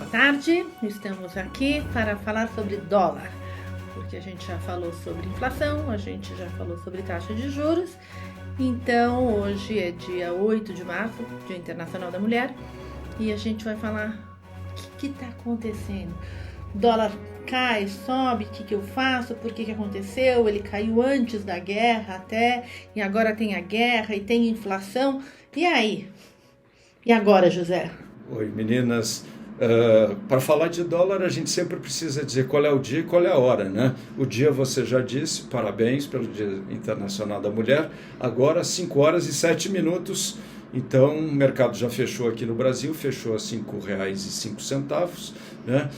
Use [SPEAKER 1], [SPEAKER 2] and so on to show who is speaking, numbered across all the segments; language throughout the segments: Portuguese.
[SPEAKER 1] Boa tarde, estamos aqui para falar sobre dólar, porque a gente já falou sobre inflação, a gente já falou sobre taxa de juros. Então hoje é dia 8 de março, Dia Internacional da Mulher, e a gente vai falar o que está acontecendo. O dólar cai, sobe, o que eu faço, por que aconteceu? Ele caiu antes da guerra até, e agora tem a guerra e tem inflação. E aí? E agora, José?
[SPEAKER 2] Oi, meninas. Para falar de dólar, a gente sempre precisa dizer qual é o dia e qual é a hora, né? O dia você já disse, parabéns pelo Dia Internacional da Mulher. Agora, 5 horas e 7 minutos. Então, o mercado já fechou aqui no Brasil, fechou a R$ 5,05, né?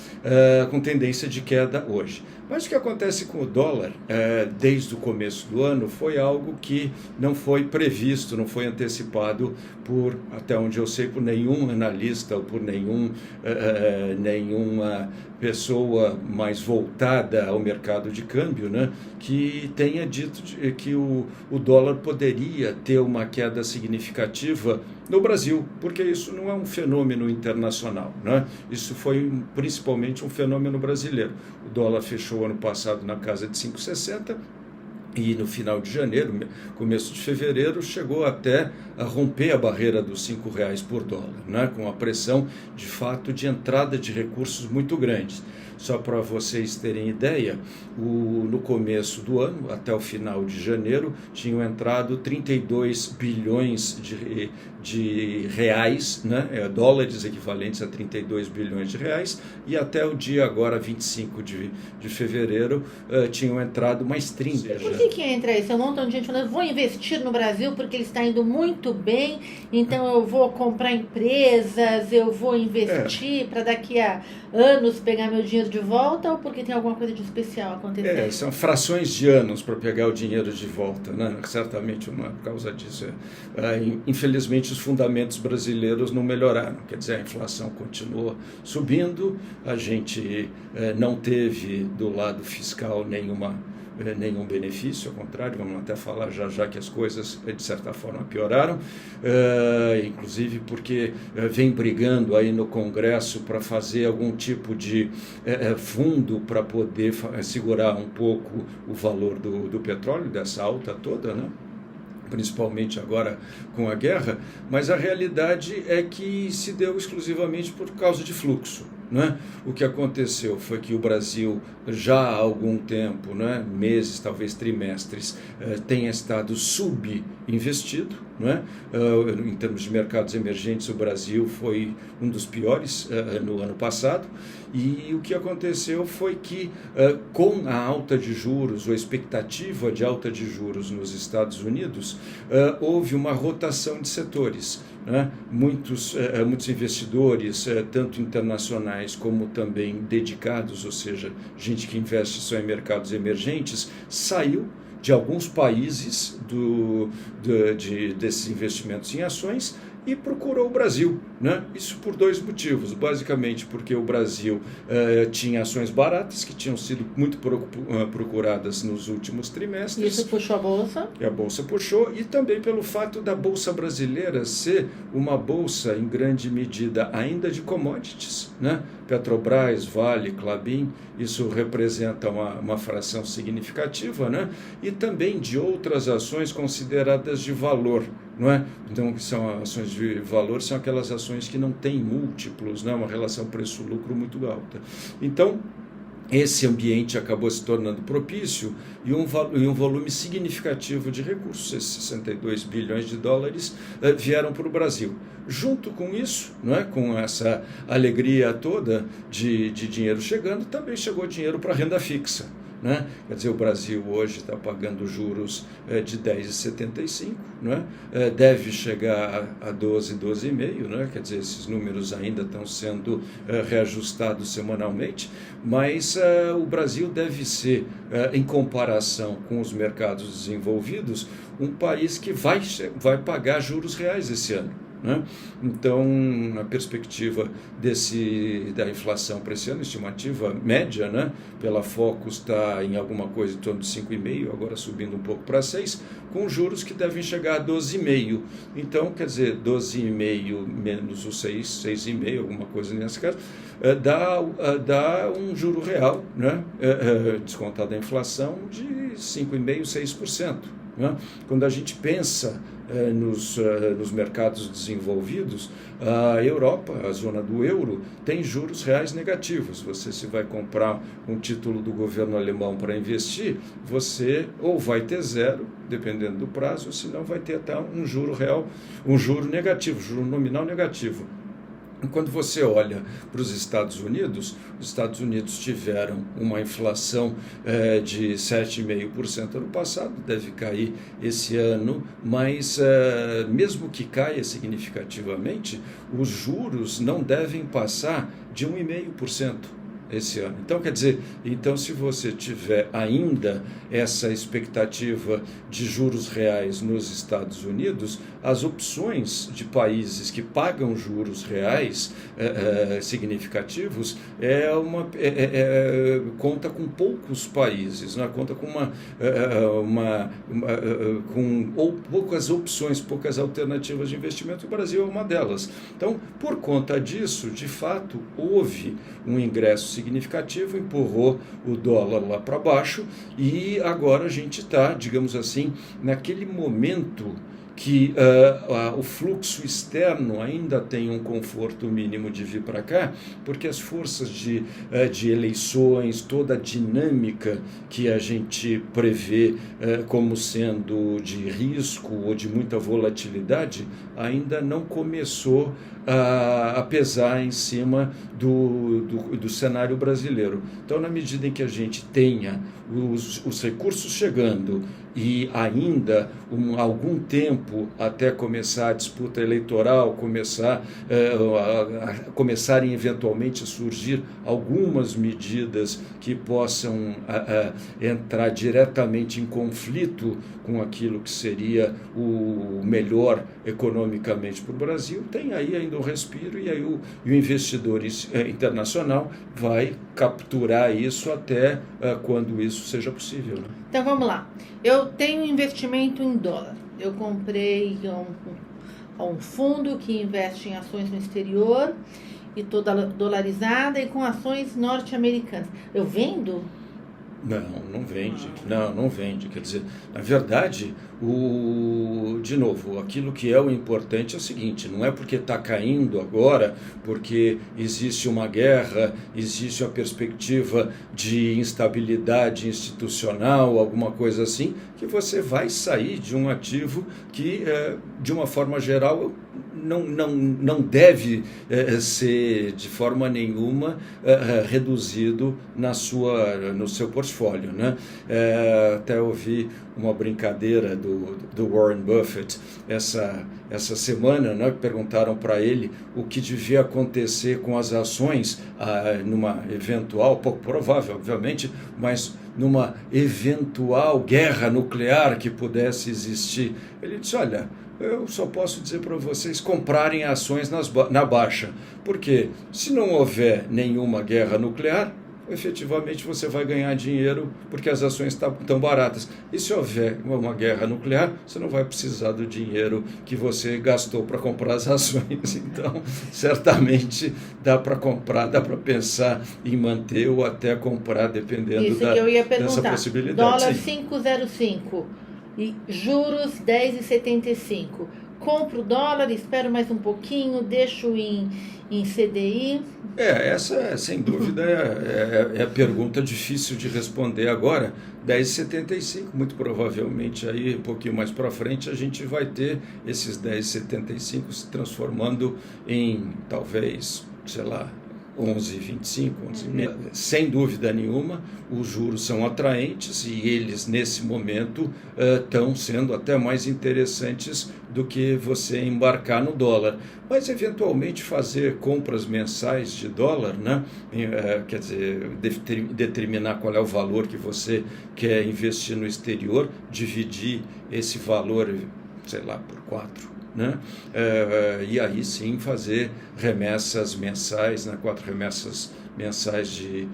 [SPEAKER 2] Com tendência de queda hoje. Mas o que acontece com o dólar desde o começo do ano foi algo que não foi previsto, não foi antecipado por, até onde eu sei, por nenhum analista ou por nenhuma pessoa mais voltada ao mercado de câmbio, né, que tenha dito que o dólar poderia ter uma queda significativa no Brasil, porque isso não é um fenômeno internacional, né? Isso foi principalmente um fenômeno brasileiro. O dólar fechou ano passado na casa de 5,60 e no final de janeiro, começo de fevereiro, chegou até a romper a barreira dos R$ 5 por dólar, né? Com a pressão, de fato, de entrada de recursos muito grandes. Só para vocês terem ideia, no começo do ano, até o final de janeiro, tinham entrado 32 bilhões de reais, né? Dólares equivalentes a 32 bilhões de reais, e até o dia agora, 25 de fevereiro, tinham entrado mais 30.
[SPEAKER 1] Por que entra isso? Um montão de gente falando, vou investir no Brasil porque ele está indo muito bem, então eu vou comprar empresas, eu vou investir para daqui a anos pegar meu dinheiro de volta, ou porque tem alguma coisa de especial acontecendo?
[SPEAKER 2] São frações de anos para pegar o dinheiro de volta, né? Certamente não é por causa disso. Infelizmente, os fundamentos brasileiros não melhoraram, quer dizer, a inflação continuou subindo, a gente não teve do lado fiscal nenhum benefício, ao contrário, vamos até falar já que as coisas de certa forma pioraram, inclusive porque vem brigando aí no Congresso para fazer algum tipo de fundo para poder segurar um pouco o valor do petróleo, dessa alta toda, né? Principalmente agora com a guerra, mas a realidade é que se deu exclusivamente por causa de fluxo. Né? O que aconteceu foi que o Brasil já há algum tempo, né, meses, talvez trimestres, tenha estado subinvestido, né? Em termos de mercados emergentes, o Brasil foi um dos piores no ano passado, e o que aconteceu foi que com a alta de juros, ou a expectativa de alta de juros nos Estados Unidos, houve uma rotação de setores. Né? Muitos investidores, tanto internacionais como também dedicados, ou seja, gente que investe só em mercados emergentes, saiu de alguns países desses investimentos em ações e procurou o Brasil, né? Isso por dois motivos, basicamente porque o Brasil tinha ações baratas que tinham sido muito procuradas nos últimos trimestres.
[SPEAKER 1] Isso puxou a Bolsa?
[SPEAKER 2] E a Bolsa puxou, e também pelo fato da Bolsa brasileira ser uma bolsa, em grande medida, ainda de commodities, né? Petrobras, Vale, Klabin, isso representa uma fração significativa, né? E também de outras ações consideradas de valor, não é? Então, são ações de valor, são aquelas ações que não têm múltiplos, né? Uma relação preço-lucro muito alta. Então, esse ambiente acabou se tornando propício e um volume significativo de recursos, esses 62 bilhões de dólares, vieram para o Brasil. Junto com isso, não é, com essa alegria toda de dinheiro chegando, também chegou dinheiro para a renda fixa. Né? Quer dizer, o Brasil hoje está pagando juros de 10,75, né? Deve chegar a 12, 12,5, né? Quer dizer, esses números ainda estão sendo reajustados semanalmente, mas o Brasil deve ser, em comparação com os mercados desenvolvidos, um país que vai pagar juros reais esse ano. né? Então, a perspectiva da inflação para esse ano, estimativa média, né, pela Focus está em alguma coisa em torno de 5,5%, agora subindo um pouco para 6%, com juros que devem chegar a 12,5%. Então, quer dizer, 12,5% menos o 6,5%, alguma coisa nesse caso, dá um juro real, né, descontado a inflação, de 5,5%, 6%. Né? Quando a gente pensa nos mercados desenvolvidos, a Europa, a zona do euro, tem juros reais negativos. Você, se vai comprar um título do governo alemão para investir, você ou vai ter zero, dependendo do prazo, ou se não vai ter até um juro real, um juro negativo, juro nominal negativo. Quando você olha para os Estados Unidos tiveram uma inflação de 7,5% ano passado, deve cair esse ano, mas mesmo que caia significativamente, os juros não devem passar de 1,5% esse ano. Então, quer dizer, se você tiver ainda essa expectativa de juros reais nos Estados Unidos, as opções de países que pagam juros reais significativos conta com poucos países, né? Conta com poucas opções, poucas alternativas de investimento. O Brasil é uma delas. Então, por conta disso, de fato, houve um ingresso significativo, empurrou o dólar lá para baixo, e agora a gente está, digamos assim, naquele momento que o fluxo externo ainda tem um conforto mínimo de vir para cá, porque as forças de eleições, toda a dinâmica que a gente prevê como sendo de risco ou de muita volatilidade, ainda não começou a pesar em cima do cenário brasileiro. Então, na medida em que a gente tenha os recursos chegando e ainda algum tempo até começar a disputa eleitoral, começarem eventualmente a surgir algumas medidas que possam entrar diretamente em conflito com aquilo que seria o melhor economicamente para o Brasil, tem aí ainda um respiro, e aí o investidor internacional vai capturar isso até quando isso seja possível, né?
[SPEAKER 1] Então vamos lá. Eu tenho investimento em dólar. Eu comprei um fundo que investe em ações no exterior e toda dolarizada e com ações norte-americanas. Eu vendo?
[SPEAKER 2] Não vende. Não vende. Quer dizer, na verdade, de novo, aquilo que é o importante é o seguinte: não é porque está caindo agora, porque existe uma guerra, existe a perspectiva de instabilidade institucional, alguma coisa assim, que você vai sair de um ativo que, de uma forma geral, não deve ser de forma nenhuma reduzido no seu portfólio, né? Até ouvi uma brincadeira do Warren Buffett essa semana, né? Perguntaram para ele o que devia acontecer com as ações numa eventual, pouco provável, obviamente, mas numa eventual guerra nuclear que pudesse existir. Ele disse: olha, eu só posso dizer para vocês comprarem ações na baixa, porque se não houver nenhuma guerra nuclear, efetivamente você vai ganhar dinheiro porque as ações estão baratas. E se houver uma guerra nuclear, você não vai precisar do dinheiro que você gastou para comprar as ações. Então, certamente dá para comprar, dá para pensar em manter ou até comprar, dependendo dessa possibilidade.
[SPEAKER 1] Dólar 5,05 e juros 10,75. Compro dólar, espero mais um pouquinho, deixo em CDI?
[SPEAKER 2] Essa, sem dúvida, é a pergunta difícil de responder agora. 10,75, muito provavelmente, aí um pouquinho mais para frente, a gente vai ter esses 10,75 se transformando em, talvez, sei lá, 11,25, 11,5. Sem dúvida nenhuma, os juros são atraentes e eles, nesse momento, estão sendo até mais interessantes do que você embarcar no dólar. Mas, eventualmente, fazer compras mensais de dólar, né? Quer dizer, determinar qual é o valor que você quer investir no exterior, dividir esse valor, sei lá, por 4 né? E aí sim fazer remessas mensais, né? 4 remessas mensais de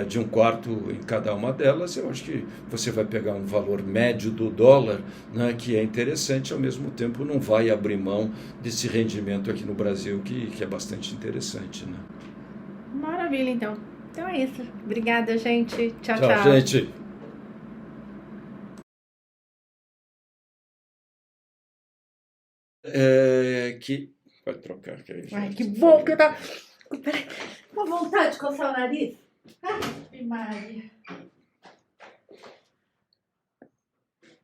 [SPEAKER 2] 1/4 em cada uma delas. Eu acho que você vai pegar um valor médio do dólar, né, que é interessante, ao mesmo tempo não vai abrir mão desse rendimento aqui no Brasil, que é bastante interessante, né?
[SPEAKER 1] Maravilha, então. Então é isso. Obrigada, gente. Tchau,
[SPEAKER 2] Tchau,
[SPEAKER 1] tchau.
[SPEAKER 2] gente. Pode trocar, que aí já
[SPEAKER 1] Ai, que
[SPEAKER 2] você
[SPEAKER 1] bom
[SPEAKER 2] falou.
[SPEAKER 1] que eu tava. Peraí, uma vontade de coçar o nariz. Ai, Maria.